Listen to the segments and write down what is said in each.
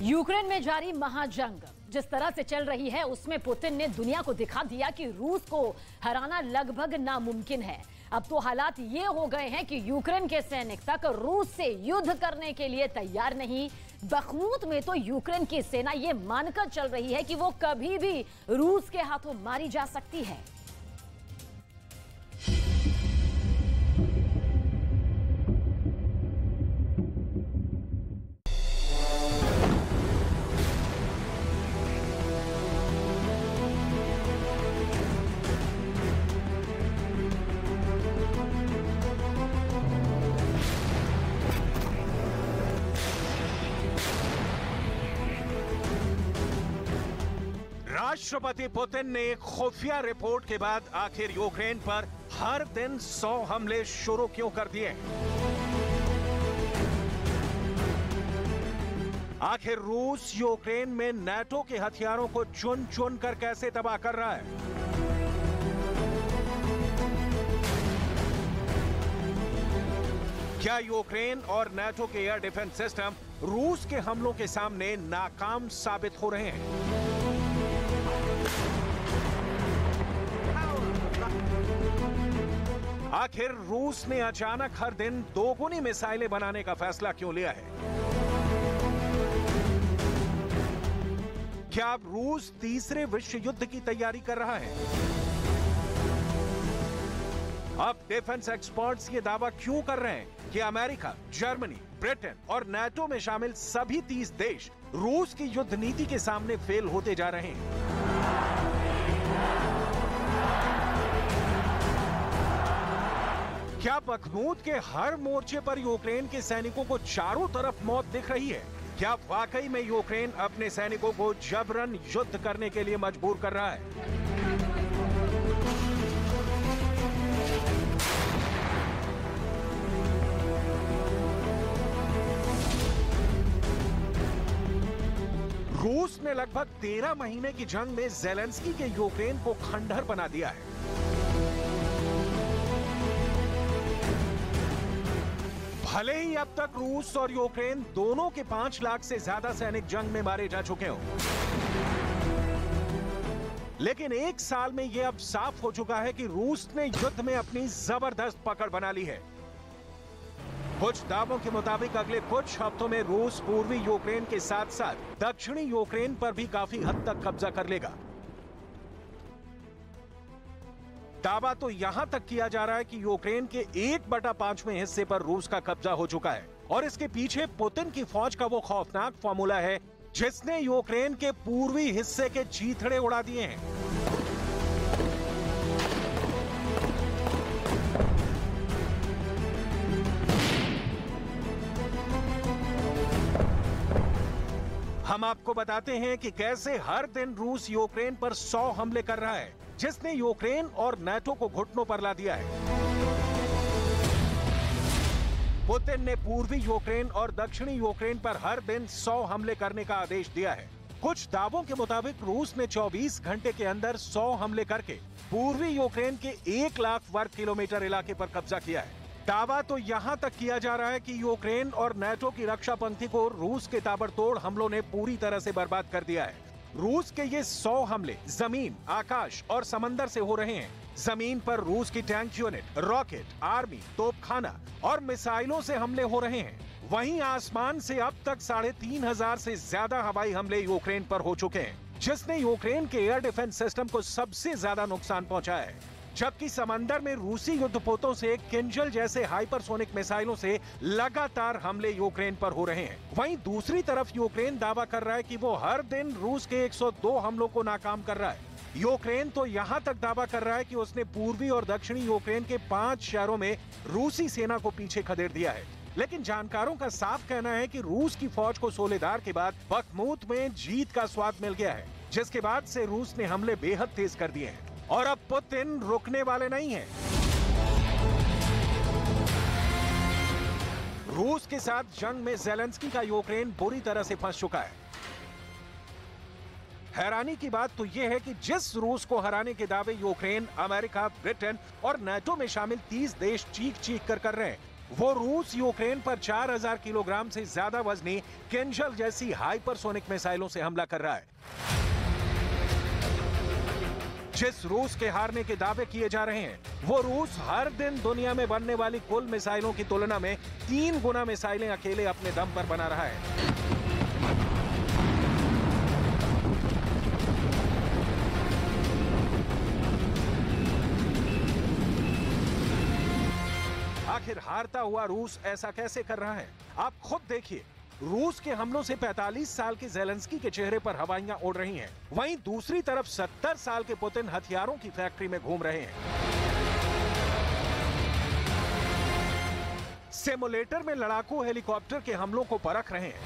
Ukraine में जारी महाजंग जिस तरह से चल रही है उसमें पुतिन ने दुनिया को दिखा दिया कि रूस को हराना लगभग नामुमकिन है। अब तो हालात ये हो गए हैं कि यूक्रेन के सैनिक तक रूस से युद्ध करने के लिए तैयार नहीं। बखमूत में तो यूक्रेन की सेना ये मानकर चल रही है कि वो कभी भी रूस के हाथों मारी जा सकती है। राष्ट्रपति पुतिन ने एक खुफिया रिपोर्ट के बाद आखिर यूक्रेन पर हर दिन 100 हमले शुरू क्यों कर दिए? आखिर रूस यूक्रेन में नाटो के हथियारों को चुन चुन कर कैसे तबाह कर रहा है? क्या यूक्रेन और नाटो के एयर डिफेंस सिस्टम रूस के हमलों के सामने नाकाम साबित हो रहे हैं? आखिर रूस ने अचानक हर दिन 2 गुनी मिसाइलें बनाने का फैसला क्यों लिया है? क्या अब रूस तीसरे विश्व युद्ध की तैयारी कर रहा है? अब डिफेंस एक्सपर्ट्स ये दावा क्यों कर रहे हैं कि अमेरिका, जर्मनी, ब्रिटेन और नाटो में शामिल सभी 30 देश रूस की युद्ध नीति के सामने फेल होते जा रहे हैं? क्या बखमूत के हर मोर्चे पर यूक्रेन के सैनिकों को चारों तरफ मौत दिख रही है? क्या वाकई में यूक्रेन अपने सैनिकों को जबरन युद्ध करने के लिए मजबूर कर रहा है? रूस ने लगभग 13 महीने की जंग में ज़ेलेंस्की के यूक्रेन को खंडहर बना दिया है। भले ही अब तक रूस और यूक्रेन दोनों के 5 लाख से ज्यादा सैनिक जंग में मारे जा चुके हों, लेकिन 1 साल में यह अब साफ हो चुका है कि रूस ने युद्ध में अपनी जबरदस्त पकड़ बना ली है। कुछ दावों के मुताबिक अगले कुछ हफ्तों में रूस पूर्वी यूक्रेन के साथ साथ दक्षिणी यूक्रेन पर भी काफी हद तक कब्जा कर लेगा। दावा तो यहां तक किया जा रहा है कि यूक्रेन के 1/5वें हिस्से पर रूस का कब्जा हो चुका है और इसके पीछे पुतिन की फौज का वो खौफनाक फॉर्मूला है जिसने यूक्रेन के पूर्वी हिस्से के चीथड़े उड़ा दिए हैं। हम आपको बताते हैं कि कैसे हर दिन रूस यूक्रेन पर 100 हमले कर रहा है, जिसने यूक्रेन और नाटो को घुटनों पर ला दिया है। पुतिन ने पूर्वी यूक्रेन और दक्षिणी यूक्रेन पर हर दिन 100 हमले करने का आदेश दिया है। कुछ दावों के मुताबिक रूस ने 24 घंटे के अंदर 100 हमले करके पूर्वी यूक्रेन के 1 लाख वर्ग किलोमीटर इलाके पर कब्जा किया है। दावा तो यहां तक किया जा रहा है कि यूक्रेन और नाटो की रक्षा पंक्ति को रूस के ताबड़तोड़ हमलों ने पूरी तरह से बर्बाद कर दिया है। रूस के ये 100 हमले जमीन, आकाश और समंदर से हो रहे हैं। जमीन पर रूस की टैंक यूनिट, रॉकेट, आर्मी, तोपखाना और मिसाइलों से हमले हो रहे हैं। वहीं आसमान से अब तक 3500 से ज्यादा हवाई हमले यूक्रेन पर हो चुके हैं, जिसने यूक्रेन के एयर डिफेंस सिस्टम को सबसे ज्यादा नुकसान पहुंचाया है। जबकि समंदर में रूसी युद्धपोतों से किंजल जैसे हाइपरसोनिक मिसाइलों से लगातार हमले यूक्रेन पर हो रहे हैं। वहीं दूसरी तरफ यूक्रेन दावा कर रहा है कि वो हर दिन रूस के 102 हमलों को नाकाम कर रहा है। यूक्रेन तो यहां तक दावा कर रहा है कि उसने पूर्वी और दक्षिणी यूक्रेन के 5 शहरों में रूसी सेना को पीछे खदेड़ दिया है। लेकिन जानकारों का साफ कहना है कि रूस की फौज को सोलेदार के बाद बखमूत में जीत का स्वाद मिल गया है, जिसके बाद से रूस ने हमले बेहद तेज कर दिए हैं और अब पुतिन रुकने वाले नहीं हैं। रूस के साथ जंग में ज़ेलेंस्की का यूक्रेन बुरी तरह से फंस चुका है। हैरानी की बात तो यह है कि जिस रूस को हराने के दावे यूक्रेन, अमेरिका, ब्रिटेन और नाटो में शामिल 30 देश चीख चीख कर रहे हैं, वो रूस यूक्रेन पर 4000 किलोग्राम से ज्यादा वजनी किंजल जैसी हाइपरसोनिक मिसाइलों से हमला कर रहा है। जिस रूस के हारने के दावे किए जा रहे हैं, वो रूस हर दिन दुनिया में बनने वाली कुल मिसाइलों की तुलना में 3 गुना मिसाइलें अकेले अपने दम पर बना रहा है। आखिर हारता हुआ रूस ऐसा कैसे कर रहा है? आप खुद देखिए। रूस के हमलों से 45 साल के ज़ेलेंस्की के चेहरे पर हवाइयां उड़ रही हैं। वहीं दूसरी तरफ 70 साल के पुतिन हथियारों की फैक्ट्री में घूम रहे हैं। सिमुलेटर में लड़ाकू हेलीकॉप्टर के हमलों को परख रहे हैं।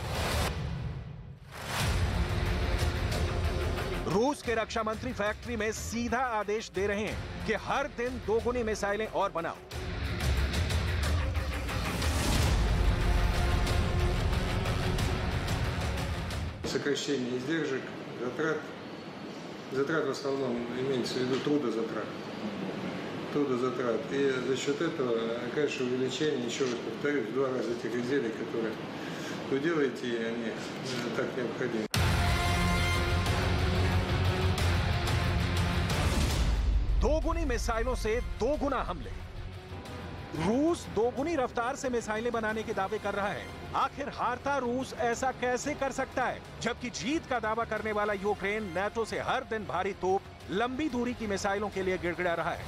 रूस के रक्षा मंत्री फैक्ट्री में सीधा आदेश दे रहे हैं कि हर दिन 2 गुनी मिसाइलें और बनाओ। Сокращение издержек, затрат в основном имеется в виду трудозатрат. И за счет этого, конечно, увеличение, еще раз повторюсь, в 2 раза тех изделий, которые вы делаете, и они так необходимы. दोगुनी मिसाइलों से 2 गुना हमले। रूस 2 गुनी रफ्तार से मिसाइलें बनाने के दावे कर रहा है। आखिर हारता रूस ऐसा कैसे कर सकता है, जबकि जीत का दावा करने वाला यूक्रेन नाटो से हर दिन भारी तोप, लंबी दूरी की मिसाइलों के लिए गिड़गिड़ा रहा है।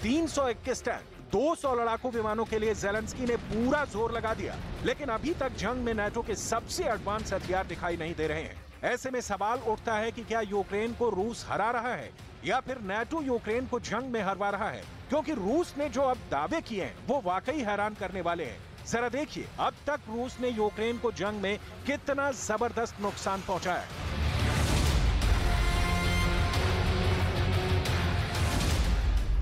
321 टैंक, 200 लड़ाकू विमानों के लिए ज़ेलेंस्की ने पूरा जोर लगा दिया, लेकिन अभी तक जंग में नाटो के सबसे एडवांस हथियार दिखाई नहीं दे रहे हैं। ऐसे में सवाल उठता है कि क्या यूक्रेन को रूस हरा रहा है या फिर नाटो यूक्रेन को जंग में हरवा रहा है, क्योंकि रूस ने जो अब दावे किए हैं वो वाकई हैरान करने वाले हैं। जरा देखिए अब तक रूस ने यूक्रेन को जंग में कितना जबरदस्त नुकसान पहुंचाया है।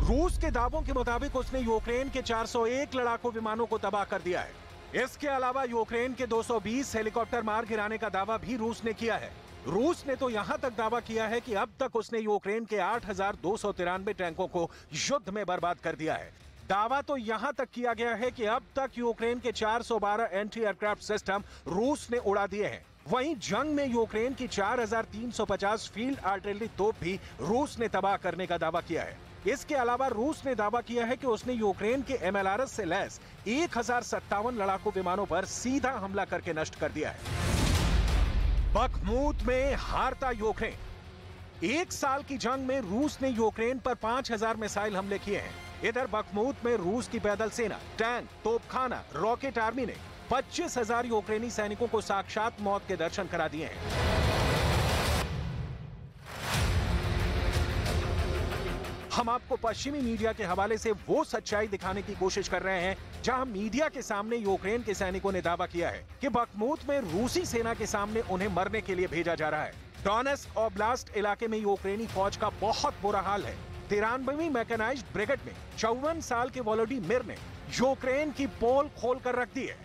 रूस के दावों के मुताबिक उसने यूक्रेन के 401 लड़ाकू विमानों को तबाह कर दिया है। इसके अलावा यूक्रेन के 220 हेलीकॉप्टर मार गिराने का दावा भी रूस ने किया है। रूस ने तो यहां तक दावा किया है कि अब तक उसने यूक्रेन के 8,293 टैंकों को युद्ध में बर्बाद कर दिया है। दावा तो यहां तक किया गया है कि अब तक यूक्रेन के 412 एंटी एयरक्राफ्ट सिस्टम रूस ने उड़ा दिए हैं। वहीं जंग में यूक्रेन की 4,350 फील्ड आर्टिलरी तोप भी रूस ने तबाह करने का दावा किया है। इसके अलावा रूस ने दावा किया है कि उसने यूक्रेन के MLRS से लैस 1057 लड़ाकू विमानों पर सीधा हमला करके नष्ट कर दिया है। बखमूत में हारता यूक्रेन। 1 साल की जंग में रूस ने यूक्रेन पर 5000 मिसाइल हमले किए हैं। इधर बखमूत में रूस की पैदल सेना, टैंक, तोपखाना, रॉकेट आर्मी ने 25,000 यूक्रेनी सैनिकों को साक्षात मौत के दर्शन करा दिए हैं। हम आपको पश्चिमी मीडिया के हवाले से वो सच्चाई दिखाने की कोशिश कर रहे हैं जहां मीडिया के सामने यूक्रेन के सैनिकों ने दावा किया है कि बखमूत में रूसी सेना के सामने उन्हें मरने के लिए भेजा जा रहा है। डोनेट्स्क ओब्लास्ट इलाके में यूक्रेनी फौज का बहुत बुरा हाल है। 93वीं मैकेनाइज्ड ब्रिगेड में 54 साल के वोलोडिमिर ने यूक्रेन की पोल खोल कर रख दी है।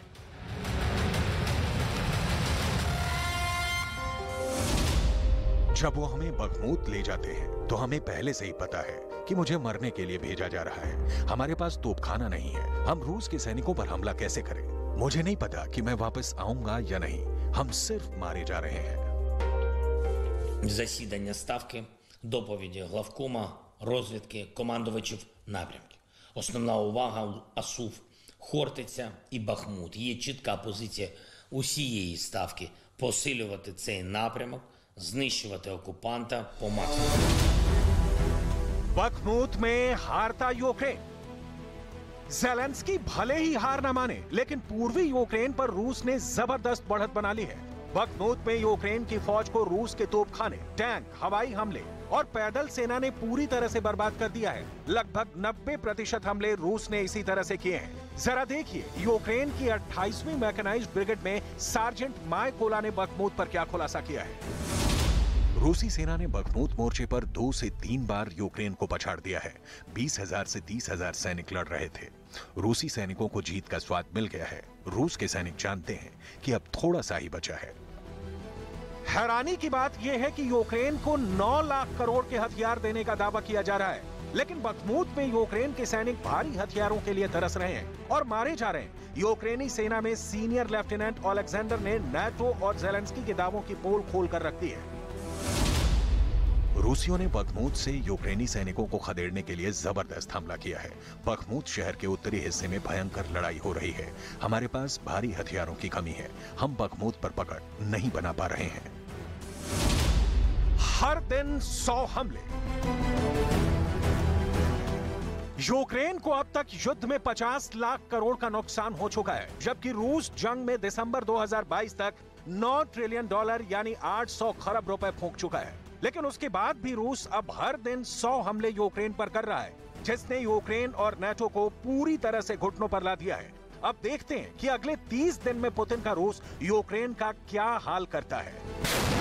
जब वो हमें बखमूत ले जाते हैं तो हमें पहले से ही पता है कि मुझे मरने के लिए भेजा जा रहा है। हमारे पास तोपखाना नहीं है। हम रूस के सैनिकों पर हमला कैसे करें? मुझे नहीं पता कि मैं वापस आऊंगा या नहीं। हम सिर्फ मारे जा रहे हैं। Засідання ставки, доповіді главкома, розвідки, командувачів напрямків. Основна увага Асув, Хортиця і Бахмут. Є чітка позиція усієї ставки посилювати цей напрямок, знищувати окупанта по максимуму. बखमूत में हारता यूक्रेन। ज़ेलेंस्की भले ही हार न माने, लेकिन पूर्वी यूक्रेन पर रूस ने जबरदस्त बढ़त बना ली है। बखमूत में यूक्रेन की फौज को रूस के तोपखाने, टैंक, हवाई हमले और पैदल सेना ने पूरी तरह से बर्बाद कर दिया है। लगभग 90% हमले रूस ने इसी तरह से किए हैं। जरा देखिए यूक्रेन की 28वीं मैकेनाइज्ड ब्रिगेड में सार्जेंट मायकोला ने बखमूत पर क्या खुलासा किया है। रूसी सेना ने बखमूत मोर्चे पर 2 से 3 बार यूक्रेन को पछाड़ दिया है। 20,000 से 30,000 सैनिक लड़ रहे थे। रूसी सैनिकों को जीत का स्वाद मिल गया है। रूस के सैनिक जानते हैं कि अब थोड़ा सा ही बचा है। हैरानी की बात यह है कि यूक्रेन को 9 लाख करोड़ के हथियार देने का दावा किया जा रहा है। लेकिन बखमूत में यूक्रेन के सैनिक भारी हथियारों के लिए तरस रहे हैं और मारे जा रहे हैं। यूक्रेनी सेना में सीनियर लेफ्टिनेंट ओलेक्जेंडर ने नाटो और ज़ेलेंस्की के दावों की पोल खोल कर रख दी है। रूसियों ने बखमूत से यूक्रेनी सैनिकों को खदेड़ने के लिए जबरदस्त हमला किया है। बखमूत शहर के उत्तरी हिस्से में भयंकर लड़ाई हो रही है। हमारे पास भारी हथियारों की कमी है। हम बखमूत पर पकड़ नहीं बना पा रहे हैं। हर दिन 100 हमले। यूक्रेन को अब तक युद्ध में 50 लाख करोड़ का नुकसान हो चुका है, जबकि रूस जंग में दिसंबर 2022 तक $9 ट्रिलियन यानी 800 खरब रुपए फूंक चुका है। लेकिन उसके बाद भी रूस अब हर दिन 100 हमले यूक्रेन पर कर रहा है, जिसने यूक्रेन और नाटो को पूरी तरह से घुटनों पर ला दिया है। अब देखते हैं कि अगले 30 दिन में पुतिन का रूस यूक्रेन का क्या हाल करता है।